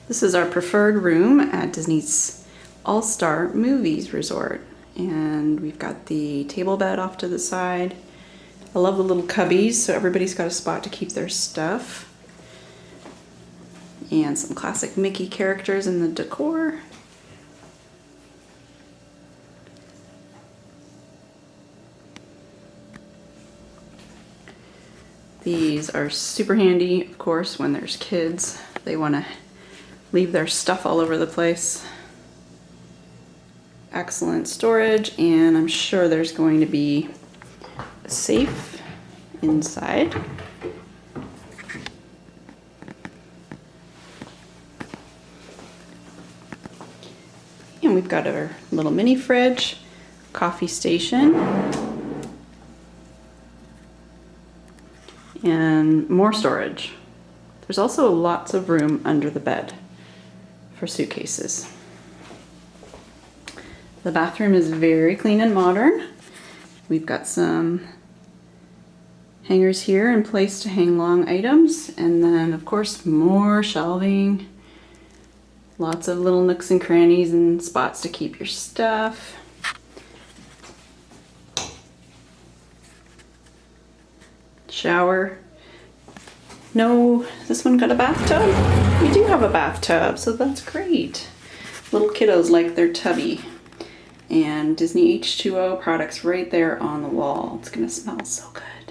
This is our preferred room at Disney's All-Star Movies Resort. And we've got the table bed off to the side. I love the little cubbies, so everybody's got a spot to keep their stuff. And some classic Mickey characters in the decor. These are super handy, of course, when there's kids. They want to leave their stuff all over the place. Excellent storage, and I'm sure there's going to be a safe inside. And we've got our little mini fridge, coffee station, and more storage. There's also lots of room under the bed for suitcases. The bathroom is very clean and modern. We've got some hangers here in place to hang long items, and then of course more shelving. Lots of little nooks and crannies and spots to keep your stuff. Shower. No, this one got a bathtub? We do have a bathtub, so that's great. Little kiddos like their tubby. And Disney H2O products right there on the wall. It's gonna smell so good.